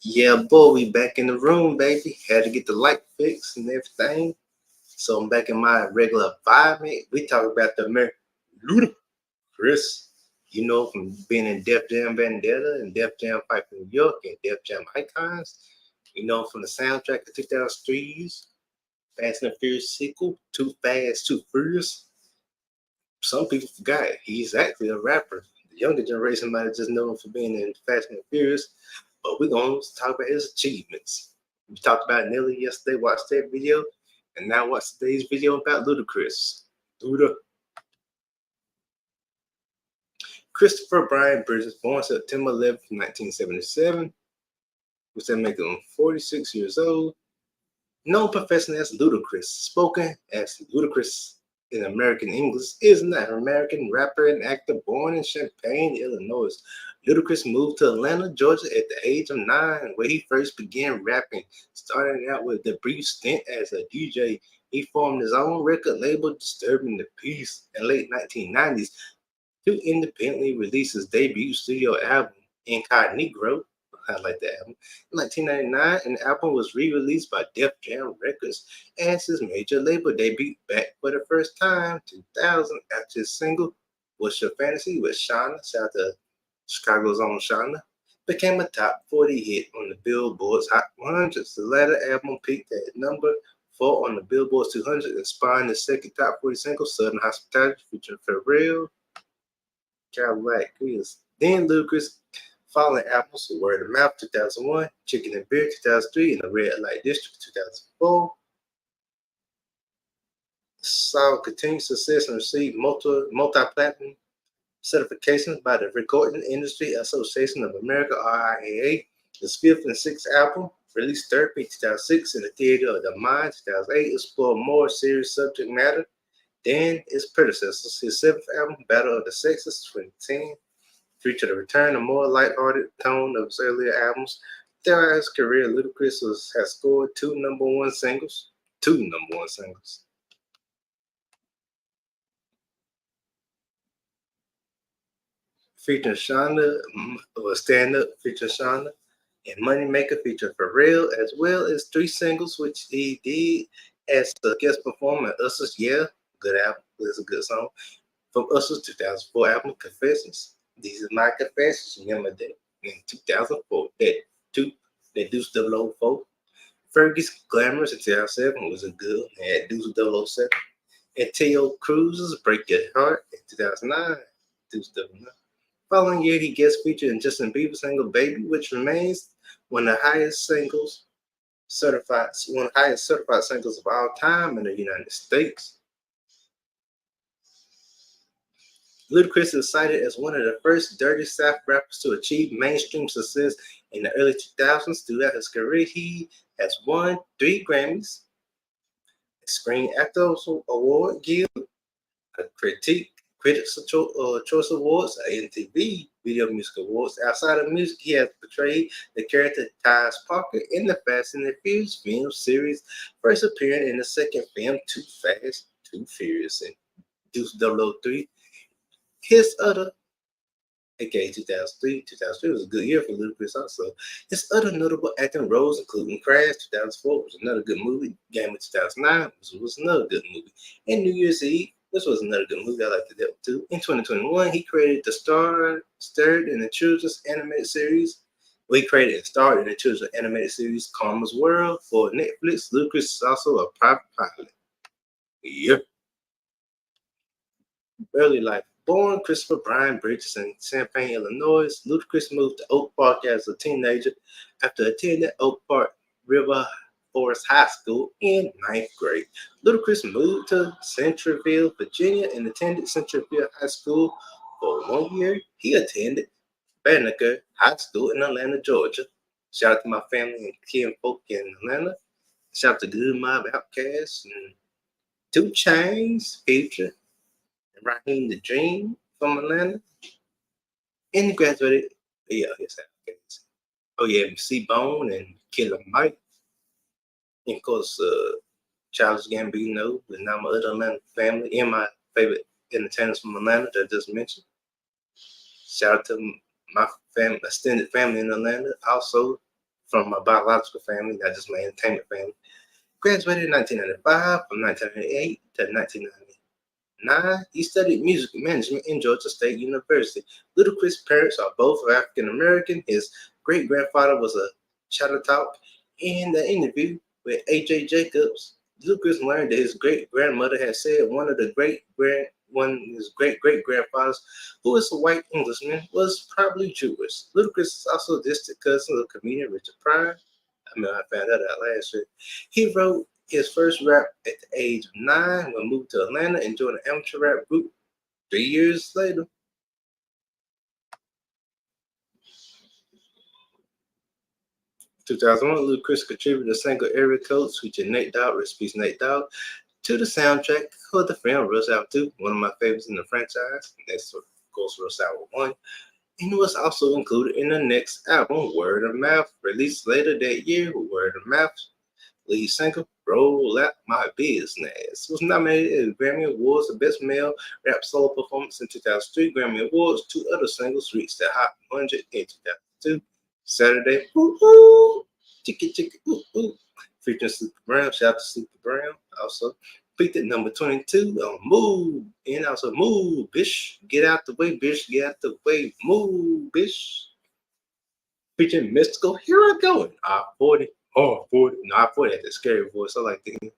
Yeah, boy, we back in the room, baby. Had to get the light fixed and everything. So I'm back in my regular vibe, man. We talk about the American Ludacris. From being in Def Jam Vendetta and Def Jam Fight for New York and Def Jam Icons. From the soundtrack of 2003's Fast and Furious sequel, Too Fast, Too Furious. Some people forgot he's actually a rapper. The younger generation might have just known him for being in Fast and Furious, but we're going to talk about his achievements. We talked about Nelly yesterday, watched that video, and now watch today's video about Ludacris. Luda. Christopher Brian Bridges, born September 11th, 1977, which that make him 46 years old. Known professionally as Ludacris, spoken as Ludacris in American English, is an American rapper and actor born in Champaign, Illinois. Ludacris moved to Atlanta, Georgia at the age of 9, where he first began rapping, starting out with a brief stint as a DJ. He formed his own record label, Disturbing the Peace, in late 1990s to independently release his debut studio album, Incognito. I like that album. In 1999, an album was re-released by Def Jam Records as his major label debut back for the first time, 2000, after his single What's Your Fantasy with Shauna, shout out to Chicago's own Shauna, became a top 40 hit on the Billboard's Hot 100. The latter album peaked at number 4 on the Billboard's 200, inspiring the second top 40 single, Southern Hospitality, featuring Pharrell, Cadillac Chris. Then Ludacris following albums Word of Mouth 2001, Chicken and Beer 2003, and The Red Light District 2004. Saw continued success and received multi-platinum certifications by the Recording Industry Association of America, RIAA. His fifth and sixth album, released Therapy 2006 in the Theater of the Mind 2008, explored more serious subject matter than its predecessors. His seventh album, Battle of the Sexes 2010, featured a return to more lighthearted tone of his earlier albums. Throughout his career, Ludacris has scored two number one singles. Featuring Shonda, or Stand Up featuring Shonda, and Moneymaker featuring Pharrell, as well as three singles, which he did as a guest performer at Usher's Yeah, good album, it's a good song, from Usher's 2004 album Confessions. These are my confessions. Remember that in 2004, that Deuce 004. Fergie's Glamorous in 2007 was a good one. They had Deuce 007. And Teo Cruz's Break Your Heart in 2009. Deuce 009. Following year, he guest featured in Justin Bieber's single Baby, which remains one of the highest certified singles of all time in the United States. Ludacris is cited as one of the first Dirty South rappers to achieve mainstream success in the early 2000s. Throughout his career, he has won 3 Grammys, a Screen Actors Award Guild, a Critics' Choice Awards, a MTV Video Music Awards. Outside of music, he has portrayed the character Tyrese Parker in the Fast and the Furious film series, first appearing in the second film, Too Fast, Too Furious, in Deuce 003. His other, aka 2003 was a good year for Ludacris also. His other notable acting roles including Crash 2004, was another good movie. Game of 2009 was another good movie. And New Year's Eve, this was another good movie. I liked that too. In 2021, he created starred in the children's animated series. He created and starred in the children's animated series Karma's World for Netflix. Ludacris is also a private pilot. Yep. Early life. Born Christopher Brian Bridges in Champaign, Illinois, Ludacris moved to Oak Park as a teenager after attending Oak Park River Forest High School in ninth grade. Ludacris moved to Centreville, Virginia, and attended Centreville High School for 1 year. He attended Banneker High School in Atlanta, Georgia. Shout out to my family and kin folk in Atlanta. Shout out to Good Mob Outcast and Two Chains, Future, Raheem the Dream from Atlanta. And he graduated. Yeah, yes, okay. Oh yeah, C Bone and Killer Mike. And of course, Childish Gambino, and now my other Atlanta family, and my favorite entertainers from Atlanta that I just mentioned. Shout out to my extended family in Atlanta. Also, from my biological family, not just my entertainment family. Graduated in 1995. From 1998 to 1999, he studied music management in Georgia State University. Ludacris' parents are both African American. His great grandfather was a Chattahoochee. In the interview with A.J. Jacobs, Ludacris learned that his great grandmother had said one of his great great grandfathers, who was a white Englishman, was probably Jewish. Ludacris is also a distant cousin of comedian Richard Pryor. I found that out last year. He wrote his first rap at the age of 9 when moved to Atlanta and joined an amateur rap group 3 years later. 2001, Ludacris contributed a single Area Codes featuring Nate Dogg, Recipes Nate Dogg, to the soundtrack for the film Rush Hour 2, one of my favorites in the franchise. Next, of course, Rush Hour 1. And was also included in the next album, Word of Mouth, released later that year. Word of Mouth lead singer, Roll Out My Business, was nominated at Grammy Awards for Best Male Rap Solo Performance in 2003. Grammy Awards, 2 other singles reached the Hot 100 in 2002. Saturday, ooh, ooh, chicka, chicka, ooh, ooh, featuring Sleepy Brown. Shout out to Sleepy Brown. Also, peaked at number 22 on Move. And also, Move, bitch. Get out the way, bitch. Get out the way. Move, bitch. Featuring Mystical. Here I go. I-40. Oh, 40. No, I-40 had that scary voice. I like the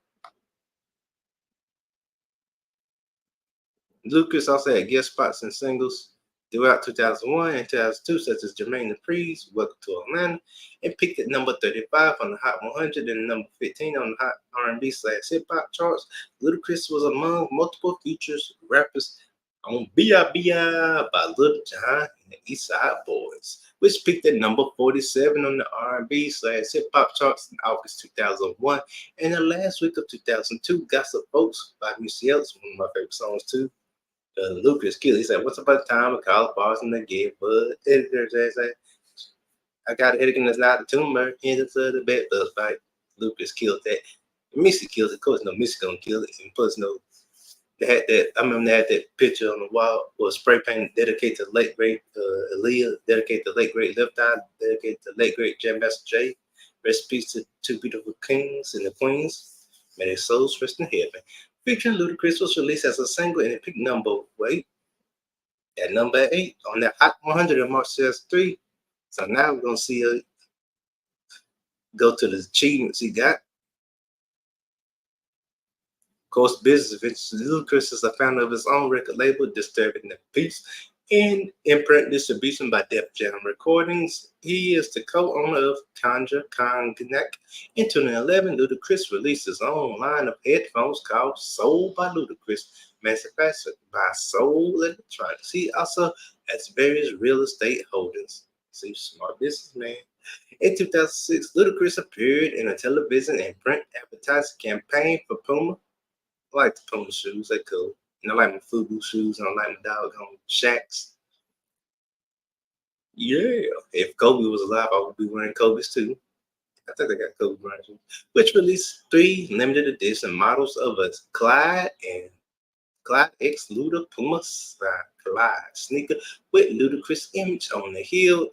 Lucas also had guest spots in singles throughout 2001 and 2002, such as Jermaine Dupri's Welcome to Atlanta, and peaked at number 35 on the Hot 100 and number 15 on the Hot R&B/hip hop charts. Ludacris was among multiple features rappers on B.I.B.I. by Lil Jon and the East Side Boys, which peaked at number 47 on the R&B/hip hop charts in August 2001. And the last week of 2002, Gossip Folks by Missy Elliott, one of my favorite songs too. Lucas killed. He said, "What's about the time of college bars and the give bud?" Editor said, "I got a headache and it's not a tumor. Into the bed bug fight." Lucas killed that. Missy killed it. Of course, no, Missy gonna kill it. And plus, no, they had that. I remember they had that picture on the wall was spray painted, dedicated to late great Aaliyah, dedicated to late great Left Eye, dedicated to late great Jam Master Jay. Rest in peace to two beautiful kings and the queens. May their souls rest in heaven. Featuring Ludacris was released as a single and it peaked at number 8 on that Hot 100 of March 2003. So now we're gonna see her go to the achievements he got. Of course, business ventures. Ludacris is the founder of his own record label, Disturbing the Peace, and imprint distribution by Def Jam Recordings. He is the co-owner of Conjure Cognac. In 2011, Ludacris released his own line of headphones called Soul by Ludacris, manufactured by Soul Electronics. He also has various real estate holdings. See, smart businessman. In 2006, Ludacris appeared in a television and print advertising campaign for Puma. I like the Puma shoes, they cool. And I like my Fubu shoes, and I like my doggone Shacks. Yeah, if Kobe was alive, I would be wearing Kobe's too. I think they got Kobe Bryant shoes. Which released 3 limited edition models of a Clyde X Luda Puma Clyde sneaker with Ludacris image on the heel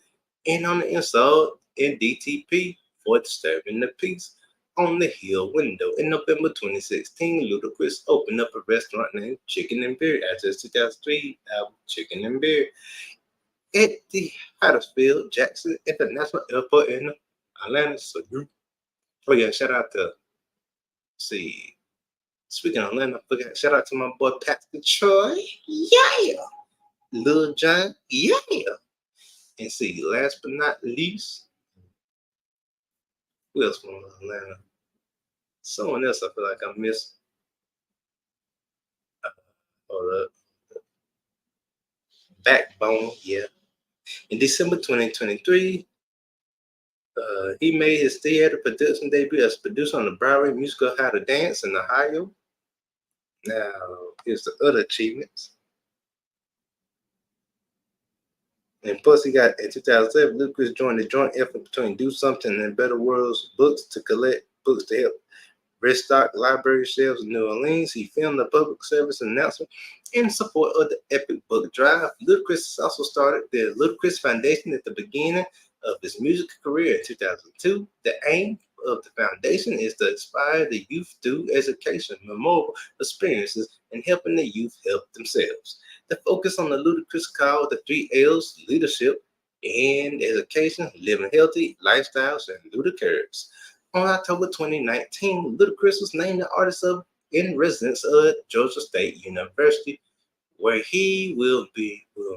and on the insole in DTP for Disturbing the Peace. On the heel window in November 2016, Ludacris opened up a restaurant named Chicken and Beer after his 2003 album Chicken and Beer at the Huddersfield Jackson International Airport in Atlanta. So, oh yeah, shout out to see. Speaking of Atlanta, shout out to my boy Pastor Troy. Yeah. Lil Jon. Yeah. And see, last but not least, who else from Atlanta? Someone else I feel like I missed. Hold up. Backbone, yeah. In December 2023, he made his theater production debut as producer on the Broadway musical How to Dance in Ohio. Now, here's the other achievements. And plus, he got in 2007, Lucas joined the joint effort between Do Something and Better Worlds Books to collect books to help restocked library shelves in New Orleans. He filmed a public service announcement in support of the Epic Book Drive. Ludacris also started the Ludacris Foundation at the beginning of his music career in 2002. The aim of the foundation is to inspire the youth through education, memorable experiences, and helping the youth help themselves. The focus on the Ludacris called the three L's: leadership and education, living healthy lifestyles, and Ludacris. On October 2019, Ludacris was named the Artist of in Residence at Georgia State University, where he will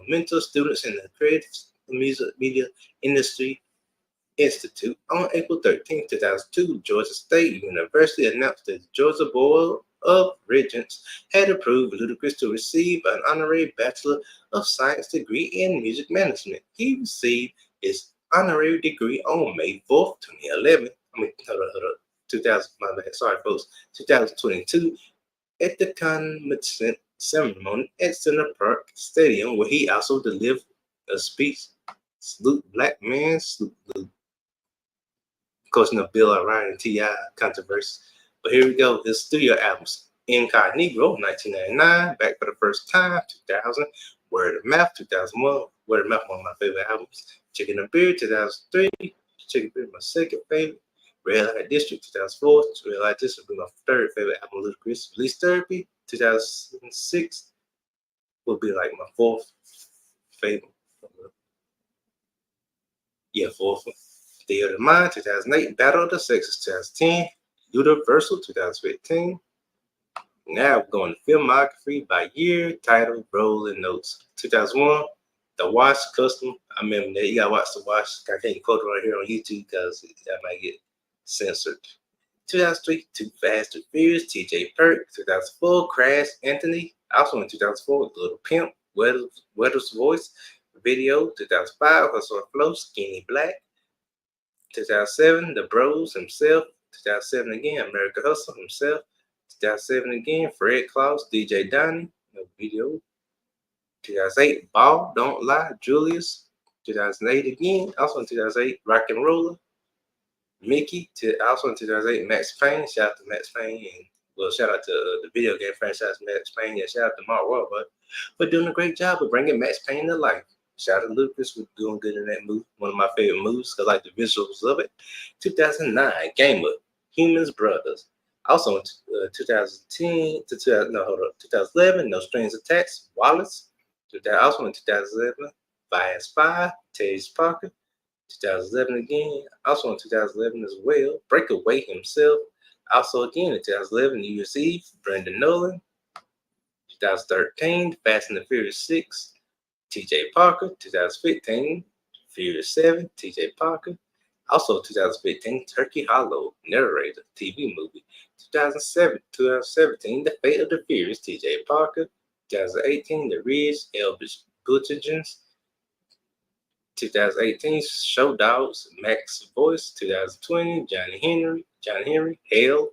mentor students in the creative music media industry Institute. On April 13, 2002, Georgia State University announced that the Georgia Board of Regents had approved Ludacris to receive an honorary Bachelor of Science degree in Music Management. He received his honorary degree on May 4th, 2011. Hold on. 2000, my bad. Sorry, folks. 2022 at the commencement ceremony at Center Park Stadium, where he also delivered a speech. Salute black men, salute coaching the Bill O'Reilly and T.I. controversy. But here we go. His studio albums: Incognito, 1999, Back for the First Time, 2000, Word of Mouth, 2001, Word of Mouth, one of my favorite albums. Chicken and Beer, 2003, Chicken and Beer, my second favorite. Red Light District, 2004, Red Light District will be my third favorite album. Ludacris. Release Therapy, 2006, will be like my fourth favorite. Yeah, fourth one. Theater of the Mind, 2008, Battle of the Sexes, 2010, Universal, 2015. Now we're going to filmography by year, title, role, and notes. 2001, The Watch Custom. I remember that. You gotta watch The Watch. I can't quote it right here on YouTube because I might get censored. 2003, Too Fast, Too Furious, TJ Perk. 2004, Crash, Anthony. Also in 2004, Little Pimp, Weather's Voice video. 2005, Hustle and Flow, Skinny Black. 2007, The Bros himself. 2007 again, America Hustle himself. 2007 again, Fred Claus, DJ Donnie, no video. 2008, Ball, Don't Lie, Julius. 2008 again, also in 2008, Rock and Roller, Mickey. Also in 2008, Max Payne. Shout out to Max Payne, and well, shout out to the video game franchise Max Payne. Yeah, shout out to Mark Wahlberg for doing a great job of bringing Max Payne to life. Shout out to Lucas for doing good in that movie. One of my favorite movies because I like the visuals of it. 2009, Game Up, Humans Brothers. Also in 2010 to 2000, no, hold on, 2011, No Strings Attached, Wallace. Also in 2011, Fast Five, Tage Parker. 2011 again, also in 2011 as well, Breakaway himself. Also again in 2011, New Year's Eve, Brendan Nolan. 2013, Fast and the Furious 6, TJ Parker. 2015, Furious 7, TJ Parker. Also 2015, Turkey Hollow, narrator, TV movie. 2017, The Fate of the Furious, TJ Parker. 2018, The Ridge, Elvis Buttigieg. 2018, Show Dogs, Max Voice. 2020, Johnny Henry, Hale.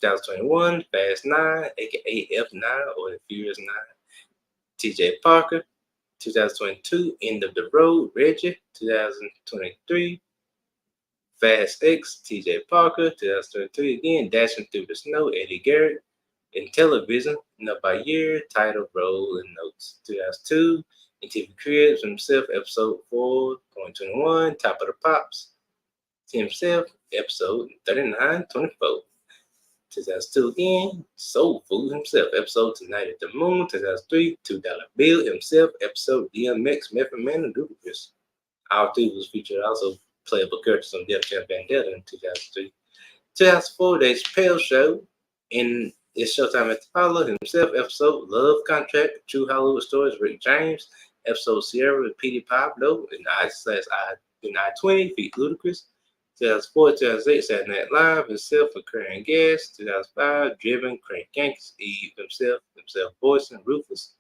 2021, Fast 9, aka F9 or the Furious 9, TJ Parker. 2022, End of the Road, Reggie. 2023, Fast X, TJ Parker. 2023 again, Dashing Through the Snow, Eddie Garrett. In television, by year, title, role, and notes. 2002, in TV Cribs himself, episode 4.21, Top of the Pops. Himself, episode 39.24. 2002 again, Soul Food himself, episode Tonight at the Moon. 2003, $2 Bill himself, episode DMX, Method Man, and Ludacris. All three was featured also playable characters on Def Jam Vendetta in 2003. 2004, Dave Chappelle Show. In It's Showtime at the Apollo himself, episode Love Contract, True Hollywood Stories, Rick James. Episode Sierra with Petey Pablo and I/I20 feat Ludacris. 2004, 2008, Saturday Night Live himself with Curry Gas. 2005, Driven, Crank Yankees, Eve himself voicing Rufus.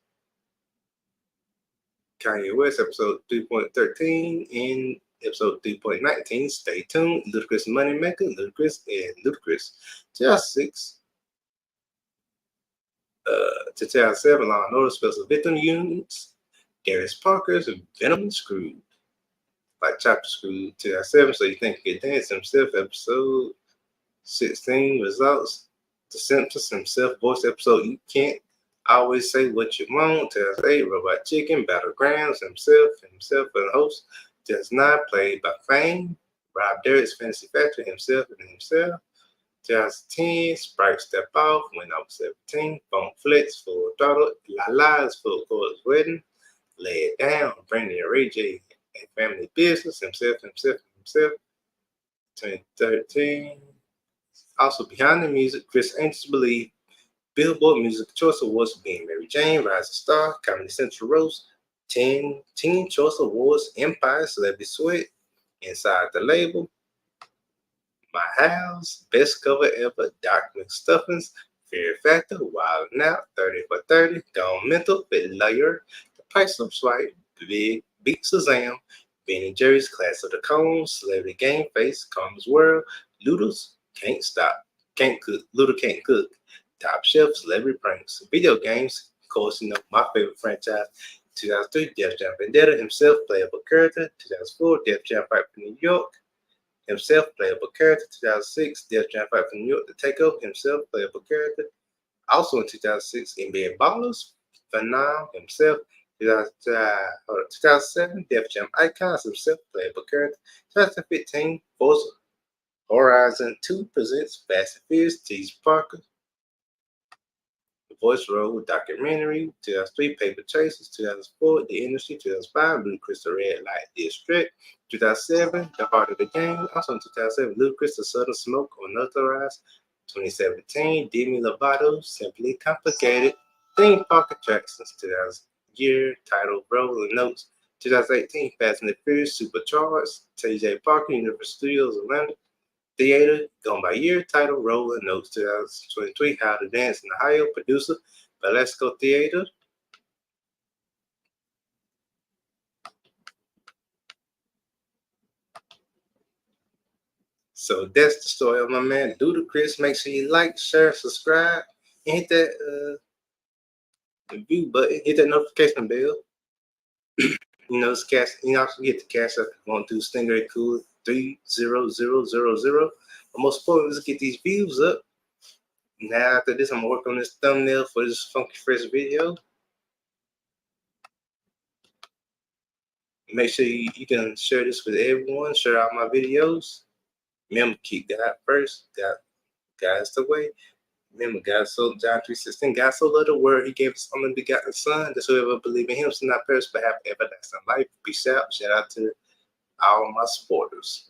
Kanye West, episode 3.13, and episode 3.19, Stay Tuned, Ludacris Moneymaker, Ludacris, and Ludacris. 2006 to 2007, Law and Order Special Victim Units, Garris Parker's Venom Screwed. Like Chapter Screwed. 2007, So You Think You Can Dance himself, episode 16 results. The Simpsons himself voiced episode You Can't Always Say What You Want. Tells 8 Robot Chicken, Battlegrounds, himself and host. Tells 9 played by Fame. Rob Derrick's Fantasy Factory, himself and himself. 2010, Sprite Step Off, when I was 17, Phone Flex, Full Throttle, La La's Full Course Wedding, Lay It Down, Brandon and Ray J, and Family Business, himself. 2013, also Behind the Music, Chris Angels Believe, Billboard Music Choice Awards, Being Mary Jane, Rising Star, Comedy Central Roast, 10 Teen Choice Awards, Empire, Celebrity Sweat, Inside the Label, My House, Best Cover Ever, Doc McStuffins, Fear Factor, Wild Now, 30 for 30, Gone Mental, Fit Lawyer, The Price of Swipe, Big Beat Shazam, Ben and Jerry's Class of the Cone, Celebrity Game Face, Karma's World, Luda's Can't Stop, Can't Cook, Luda Can't Cook, Top Shelf, Celebrity Pranks, Video Games, of course, my favorite franchise, 2003, Def Jam Vendetta, himself, playable character, 2004, Def Jam Fight for New York, himself, playable character, 2006, Def Jam Fight for New York, The Takeover, himself, playable character. Also in 2006, NBA Ballers, Phenom, himself, 2007, Def Jam Icons, himself, playable character. 2015, Forza Horizon 2 presents Fast and Furious, T. Parker. The Voice Role documentary, 2003, Paper Chasers, 2004, The Industry, 2005, Ludacris, The Red Light District, 2007, The Heart of the Game, also in 2007, Ludacris, The Southern Smoke, Unauthorized, 2017, Demi Lovato, Simply Complicated, Theme Park Attractions, 2000 year, title, Rolling Notes, 2018, Fast and the Furious, Supercharged, TJ Parker, Universal Studios, Orlando, Theater, Gone by Year, title, Rolling Notes, 2023, How to Dance in Ohio, producer, Valesco Theater. So that's the story of my man Ludacris. Make sure you like, share, subscribe, and hit that view button, hit that notification bell. It's cash. Also get the cash up going through Stingray Cool 30000. But most importantly, let's get these views up. Now after this, I'm gonna work on this thumbnail for this funky fresh video. Make sure you can share this with everyone. Share out my videos. Remember, keep God first. God's the way. Remember, God so John 3:16. God so loved the world, He gave His only begotten Son. That whoever believe in Him shall not perish but have everlasting life. Peace out. Shout out to all my supporters.